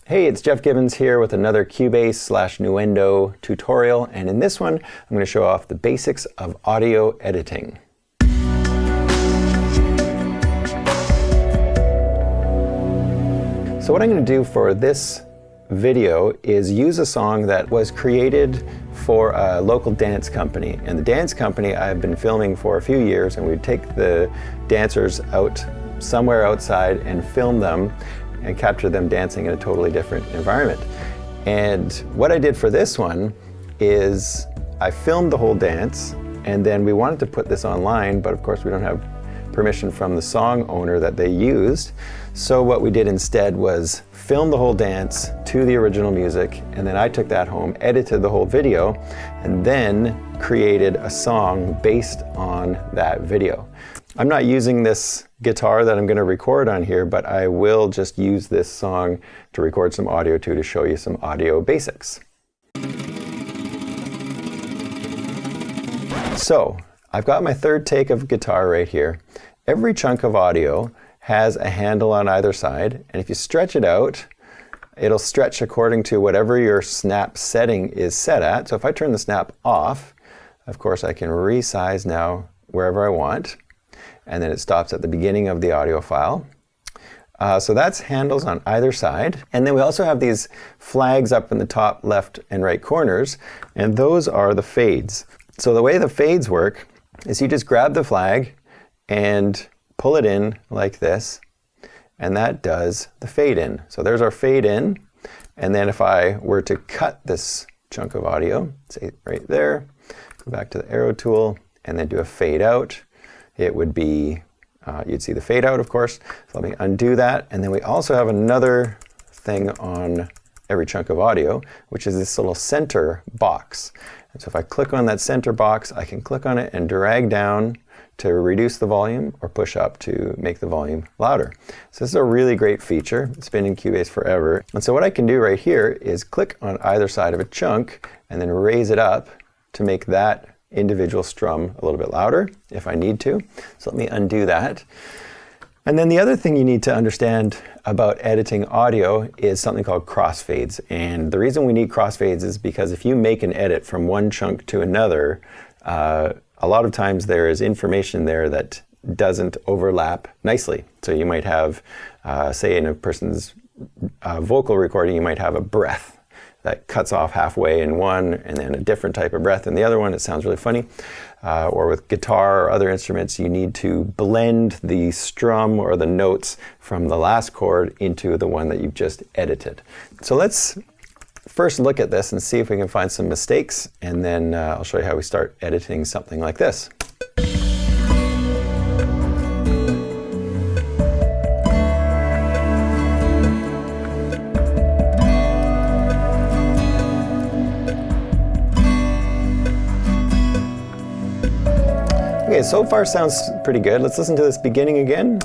Hey, it's Jeff Gibbons here with another Cubase/Nuendo tutorial, and in this one I'm going to show off the basics of audio editing. So what I'm going to do for this video is use a song that was created for a local dance company. And the dance company I've been filming for a few years, and we'd take the dancers out somewhere outside and film them and capture them dancing in a totally different environment. And what I did for this one is I filmed the whole dance, and then we wanted to put this online, but of course we don't have permission from the song owner that they used. So what we did instead was film the whole dance to the original music, and then I took that home, edited the whole video, and then created a song based on that video. I'm not using this guitar that I'm going to record on here, but I will just use this song to record some audio to show you some audio basics. So I've got my third take of guitar right here. Every chunk of audio has a handle on either side, and if you stretch it out, it'll stretch according to whatever your snap setting is set at. So if I turn the snap off, of course I can resize now wherever I want, and then it stops at the beginning of the audio file. So that's handles on either side. And then we also have these flags up in the top left and right corners, and those are the fades. So the way the fades work is you just grab the flag and pull it in like this, and that does the fade in. So there's our fade in, and then if I were to cut this chunk of audio, say right there, go back to the arrow tool, and then do a fade out, it would be, you'd see the fade out, of course. So let me undo that. And then we also have another thing on every chunk of audio, which is this little center box. And so if I click on that center box, I can click on it and drag down to reduce the volume or push up to make the volume louder. So this is a really great feature. It's been in Cubase forever. And so what I can do right here is click on either side of a chunk and then raise it up to make that individual strum a little bit louder if I need to. So let me undo that. And then the other thing you need to understand about editing audio is something called crossfades. And the reason we need crossfades is because if you make an edit from one chunk to another, a lot of times there is information there that doesn't overlap nicely. So you might have, say in a person's vocal recording, you might have a breath that cuts off halfway in one and then a different type of breath in the other one. It sounds really funny. Or with guitar or other instruments, you need to blend the strum or the notes from the last chord into the one that you've just edited. So let's first look at this and see if we can find some mistakes, and then I'll show you how we start editing something like this. Okay, so far sounds pretty good. Let's listen to this beginning again.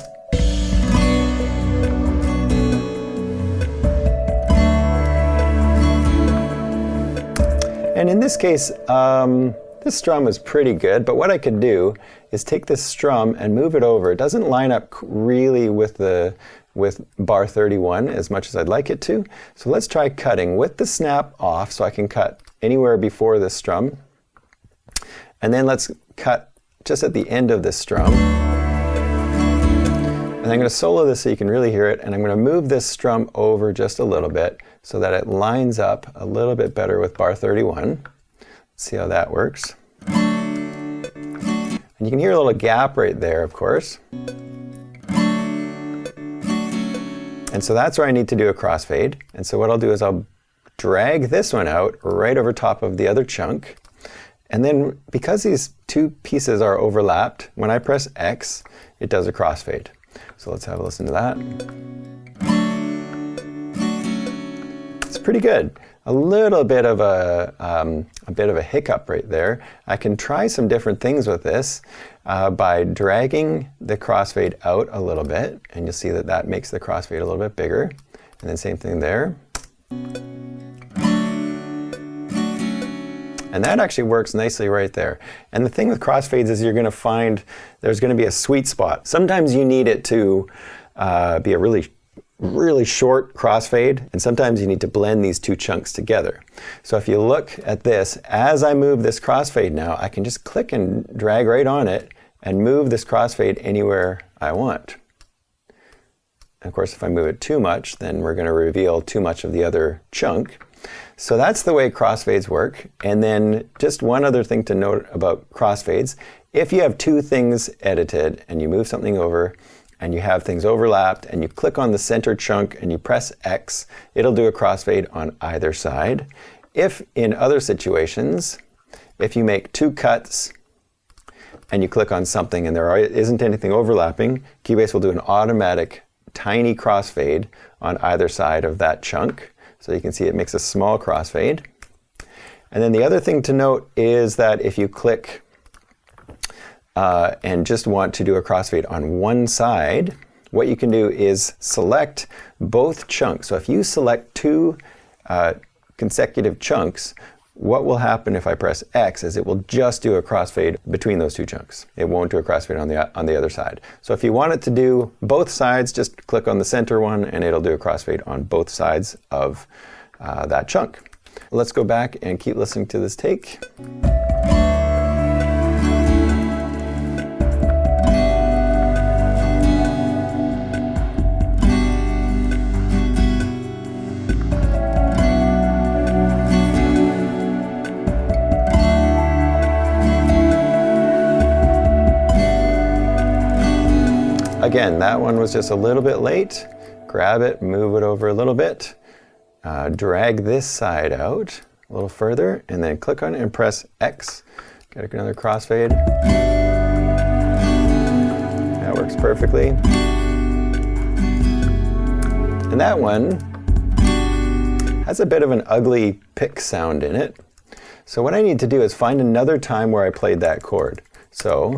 And in this case, this strum is pretty good, but what I could do is take this strum and move it over. It doesn't line up really with bar 31 as much as I'd like it to. So let's try cutting with the snap off so I can cut anywhere before this strum. And then let's cut just at the end of this strum. And I'm going to solo this so you can really hear it, and I'm going to move this strum over just a little bit so that it lines up a little bit better with bar 31. Let's see how that works. And you can hear a little gap right there, of course. And so that's where I need to do a crossfade. And so what I'll do is I'll drag this one out right over top of the other chunk. And then because these two pieces are overlapped, when I press X, it does a crossfade. So let's have a listen to that. It's pretty good. A little bit of a hiccup right there. I can try some different things with this by dragging the crossfade out a little bit, and you'll see that that makes the crossfade a little bit bigger. And then same thing there. And that actually works nicely right there. And the thing with crossfades is you're going to find there's going to be a sweet spot. Sometimes you need it to be a really really short crossfade, and sometimes you need to blend these two chunks together. So if you look at this, as I move this crossfade now, I can just click and drag right on it and move this crossfade anywhere I want. And of course, if I move it too much, then we're going to reveal too much of the other chunk. So that's the way crossfades work. And then just one other thing to note about crossfades. If you have two things edited and you move something over and you have things overlapped and you click on the center chunk and you press X, it'll do a crossfade on either side. If in other situations, if you make two cuts and you click on something and there isn't anything overlapping, Cubase will do an automatic tiny crossfade on either side of that chunk. So you can see it makes a small crossfade. And then the other thing to note is that if you click and just want to do a crossfade on one side, what you can do is select both chunks. So if you select two consecutive chunks, what will happen if I press X is it will just do a crossfade between those two chunks. It won't do a crossfade on the other side. So if you want it to do both sides, just click on the center one and it'll do a crossfade on both sides of that chunk. Let's go back and keep listening to this take. Again, that one was just a little bit late. Grab it, move it over a little bit, drag this side out a little further, and then click on it and press X. Get another crossfade. That works perfectly. And that one has a bit of an ugly pick sound in it. So what I need to do is find another time where I played that chord. So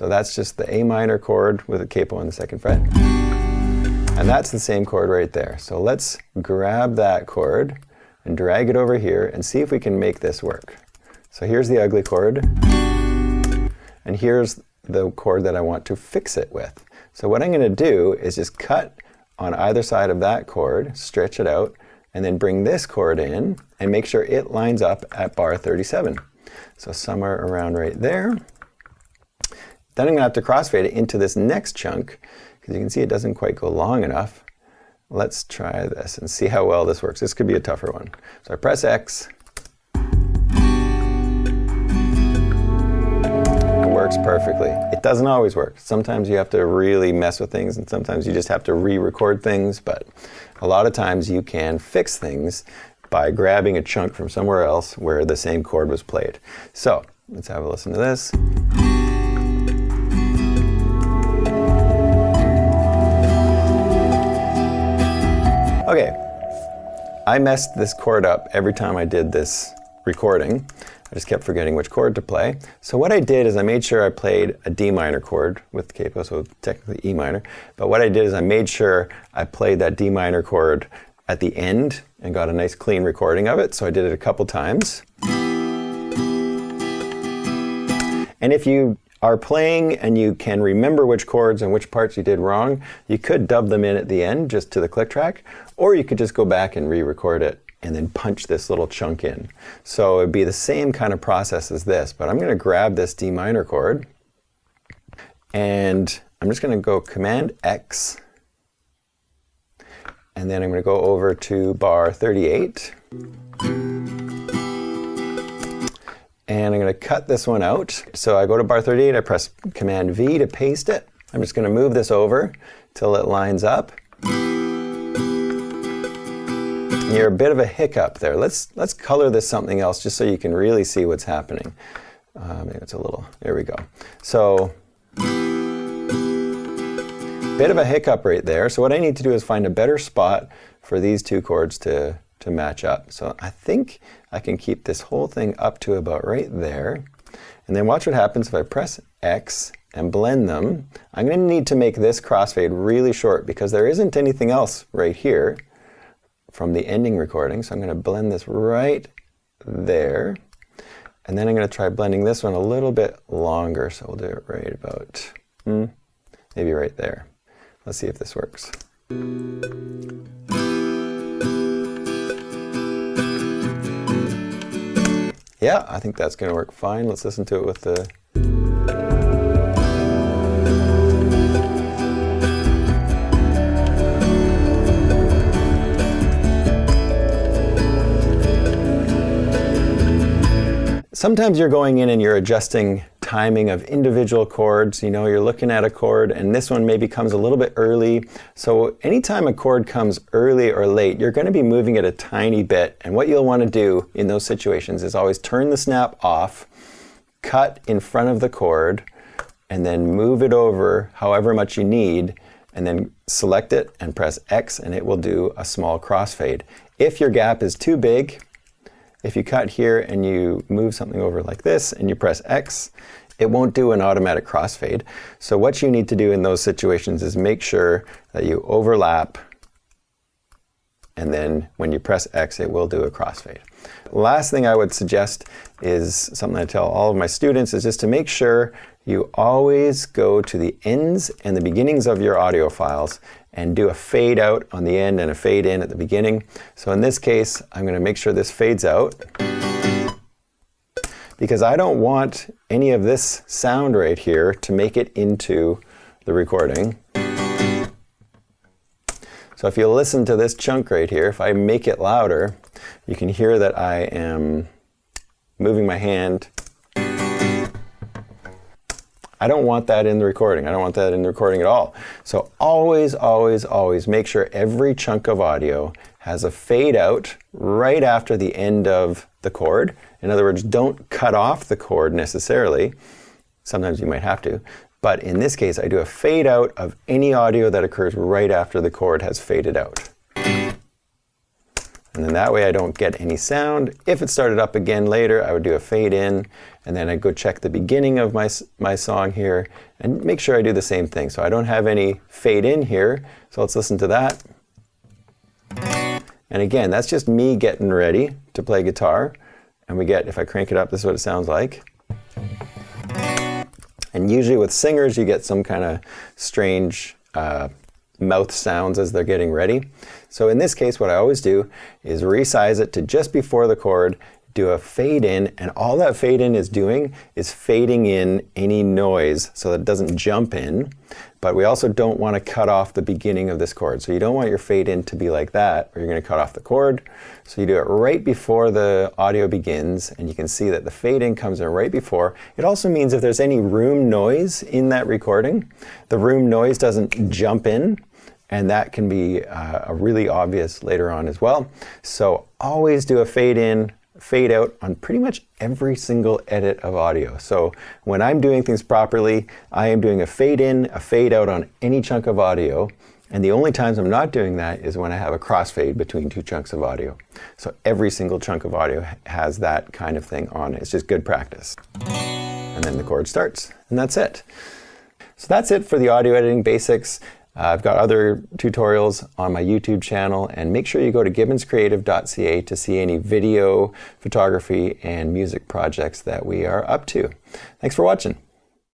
that's just the A minor chord with a capo on the second fret. And that's the same chord right there. So let's grab that chord and drag it over here and see if we can make this work. So here's the ugly chord. And here's the chord that I want to fix it with. So what I'm going to do is just cut on either side of that chord, stretch it out, and then bring this chord in and make sure it lines up at bar 37. So somewhere around right there. Then I'm going to have to crossfade it into this next chunk, because you can see it doesn't quite go long enough. Let's try this and see how well this works. This could be a tougher one. So I press X. It works perfectly. It doesn't always work. Sometimes you have to really mess with things, and sometimes you just have to re-record things, but a lot of times you can fix things by grabbing a chunk from somewhere else where the same chord was played. So let's have a listen to this. Okay, I messed this chord up every time I did this recording. I just kept forgetting which chord to play. So what I did is I made sure I played a D minor chord with the capo, so technically E minor. But what I did is I made sure I played that D minor chord at the end and got a nice clean recording of it. So I did it a couple times. And if you are playing and you can remember which chords and which parts you did wrong, you could dub them in at the end just to the click track, or you could just go back and re-record it and then punch this little chunk in. So it'd be the same kind of process as this, but I'm going to grab this D minor chord and I'm just going to go Command X, and then I'm going to go over to bar 38. And I'm going to cut this one out. So I go to bar 38, I press Command V to paste it. I'm just going to move this over till it lines up. You're a bit of a hiccup there. Let's color this something else just so you can really see what's happening. Maybe it's a little, there we go. So, bit of a hiccup right there. So what I need to do is find a better spot for these two chords to match up. So I think I can keep this whole thing up to about right there. And then watch what happens if I press X and blend them. I'm going to need to make this crossfade really short because there isn't anything else right here from the ending recording. So I'm going to blend this right there. And then I'm going to try blending this one a little bit longer. So we'll do it right about, maybe right there. Let's see if this works. Yeah, I think that's going to work fine. Let's listen to it with the... Sometimes you're going in and you're adjusting timing of individual chords. You know, you're looking at a chord and this one maybe comes a little bit early. So anytime a chord comes early or late, you're going to be moving it a tiny bit. And what you'll want to do in those situations is always turn the snap off, cut in front of the chord, and then move it over however much you need, and then select it and press X and it will do a small crossfade. If your gap is too big, if you cut here and you move something over like this and you press X, it won't do an automatic crossfade. So what you need to do in those situations is make sure that you overlap, and then when you press X, it will do a crossfade. Last thing I would suggest is something I tell all of my students is just to make sure you always go to the ends and the beginnings of your audio files and do a fade out on the end and a fade in at the beginning. So in this case, I'm going to make sure this fades out because I don't want any of this sound right here to make it into the recording. So if you listen to this chunk right here, if I make it louder, you can hear that I am moving my hand. I don't want that in the recording. I don't want that in the recording at all. So always, always, always make sure every chunk of audio has a fade out right after the end of the chord. In other words, don't cut off the chord necessarily. Sometimes you might have to. But in this case, I do a fade out of any audio that occurs right after the chord has faded out. And then that way I don't get any sound. If it started up again later, I would do a fade in, and then I'd go check the beginning of my song here and make sure I do the same thing. So I don't have any fade in here, so let's listen to that. And again, that's just me getting ready to play guitar. And we get, if I crank it up, this is what it sounds like. And usually with singers, you get some kind of strange mouth sounds as they're getting ready. So in this case, what I always do is resize it to just before the chord, do a fade in, and all that fade in is doing is fading in any noise so that it doesn't jump in. But we also don't want to cut off the beginning of this chord. So you don't want your fade in to be like that, or you're going to cut off the chord. So you do it right before the audio begins, and you can see that the fade in comes in right before. It also means if there's any room noise in that recording, the room noise doesn't jump in, and that can be really obvious later on as well. So always do a fade in, fade out on pretty much every single edit of audio. So when I'm doing things properly, I am doing a fade in, a fade out on any chunk of audio. And the only times I'm not doing that is when I have a crossfade between two chunks of audio. So every single chunk of audio has that kind of thing on it. It's just good practice. And then the chord starts, and that's it. So that's it for the audio editing basics. I've got other tutorials on my YouTube channel, and make sure you go to gibbonscreative.ca to see any video, photography, and music projects that we are up to. Thanks for watching.